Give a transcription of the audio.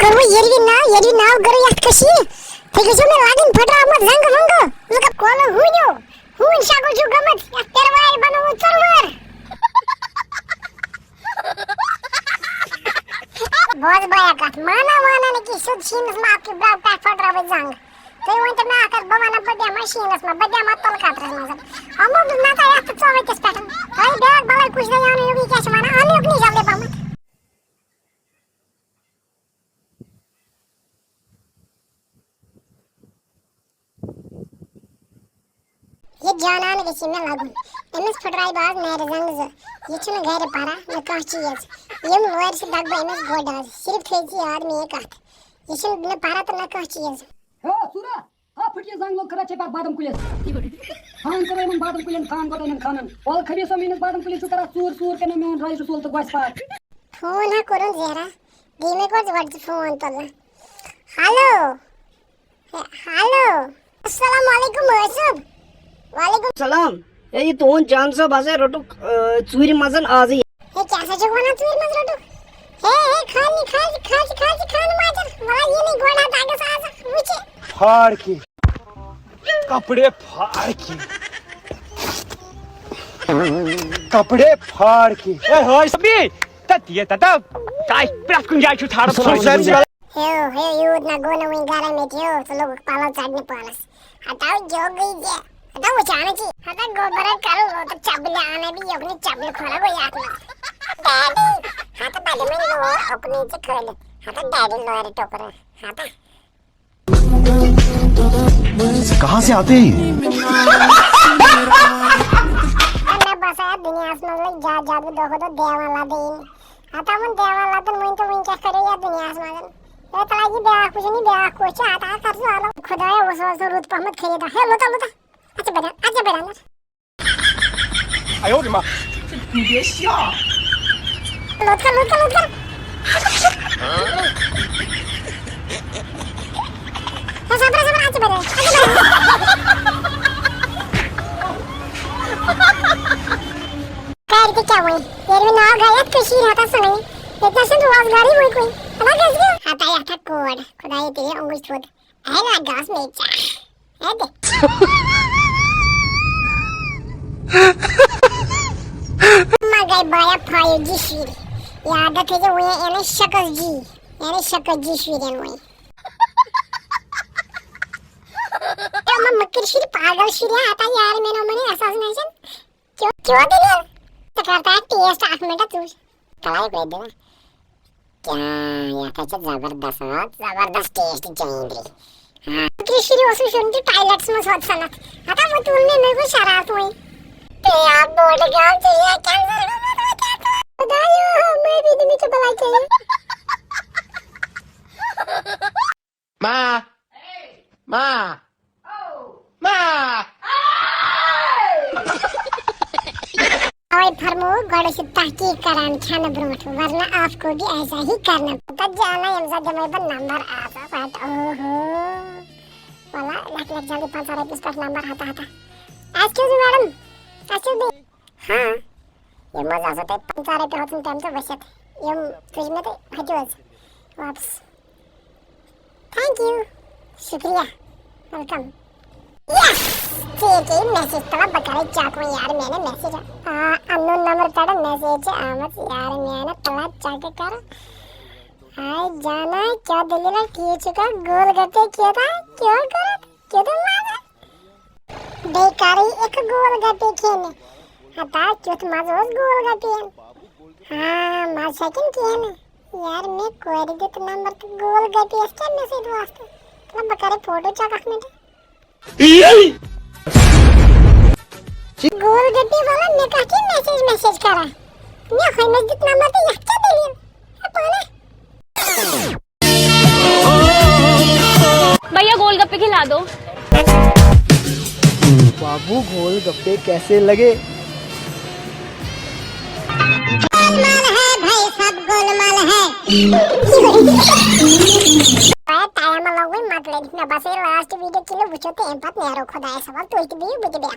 करू येरी नाव गर यात कशी तेगेजो में लागin फटरा मत जंग मंग उसका कोल हुनो हुन शागो जो गमत या तेरवाय बनो चरवर बहुत बया का माना ने की सुद शीनस मा आपके ब्राउ पैक फटरा वे जंग तो वंत ना आकर बवाना बड्या मशीनस मा बड्या मत तल काटर मजर हम ना ता या तो चोवे के पैटर्न भाई बैग बला कुछ दे यानो योगी कैसे माना आने अपनी जाले पाम ये जानान के सीमे लागू एमएस फटराई बाग मेरे जंग ये चुन गहरे पारा न काची ये मोबाइल से दाग एमएस गोडा सिर्फ थेजी आदमी एक हाथ ये चुन न पारा तो न काची ये हो सुरा आ फटिया जंग लोग कराचे पाक बादम कुलेस खान करे मन बादम कुलेन खान गोटे न खानन ओल खबे सो मिनट बादम कुले चुकरा सूर के न मेन राइस सोल तो गस पाक फोन हा करून जरा दीमे को जवड फोन तो हेलो अस्सलाम वालेकुम मौसूब वालेकुम सलाम ये तोन जान सा बाजे रोटू चूरी मजन आज ही हे क्या सच कोना चूरी मज रोटू हे खानी खान माजर मला ये नहीं गोडा तागे साज मुझे फाड़ के कपड़े फाड़ के ए होय सभी ततिए तता काय प्राप कुन जाय छु थारा हे यू ना गोना में गारा में थियो तो लोग पाला चढ़ने पालस हटाओ जो गई जे हटाओ चाने की हटा गोबर करो तो चाबले आने भी अपने चाबले खोला को याद ना डैडी हाथ पहले में लो अपने से खोल हाथ डैडी लो रे टोकर हाथ कहां से आते हैं मैं बस आया दुनिया में ले जा जादू देखो तो देवाला देन आता मन देवाला तो मैं क्या करे या दुनिया में ये तला की बेवा कुछ नहीं बेवा कुछ आता कर जो आलो खुदाया उस रूट पर मत खरीदा है लो अच्छा बेटा哎呦我的妈你别笑लो कर sabar aja bener kayak itu cewek dari nawa gayat ke sini atas sana itu sen ruas gari koy apa gak hata ya tak kod kodai itu ya onggus food lah gas meja ada magai baya payo ji shiri ya ada kaje we ene shakas ji shiri ene मैं मक्कर श्री पागल श्री आता यार मैंने मने एहसास नहीं सन क्यों दे यार तो करता है टेस्ट 8 मिनट तू कलाई पे दे क्या या था जबरदस्त टेस्ट चाहिए हां मक्कर श्री वसु शुंठी टॉयलेट्स में सोच सनत आता वो तूने मेरे को शरारत हुई ते आप बोल गया चाहिए कैंसर खुदायो मैं भी तुम्हें चपला चाहिए माँ ओए फरमो गड़ से तहकीक करान खाना ब्रोट वरना आपको भी ऐसा ही करना पता जाना यमजा जमे पर नंबर आता फट ओहो वाला लग जल्दी 5 सारे पिस पर नंबर आता excuse me madam excuse me हां ये मजा आता है 5 सारे पे होतन टाइम तो बचत ये फ्रिज में तो हजोज वापस थैंक यू शुक्रिया वेलकम यस ठीक है मैसेज तला बकरे चाको यार मैंने मैसेज अननोन नंबर तड़ा मैसेज आमत यार मैंने तला चाके कर हाय जाना क्या दलील किए चुका गोल गप्पे किया था क्यों तो मारा बेकारी एक गोल गप्पे खेने हटा क्यों तो माजोस गोल गप्पे हाँ मार सेकंड किए ना यार मैं क्वेरी दे तो नंबर तो गोल गप्पे इसके मैसेज वास्ते तला बकरे फोटो चाका मिनट गोल गड्डी वाला ने काकी मैसेज करा ने होय मस्जिद नंबर तो यक्का दिली पाना भैया गोलगप्पे खिला दो बाबू गोलगप्पे कैसे लगे गोलमाल है भाई सब गोलमाल है टाइम लगवे मत ले ना बस लास्ट वीडियो किलो बुझोते एम्पत नेरो खुदा है सवाल तो इतनी बुझ गया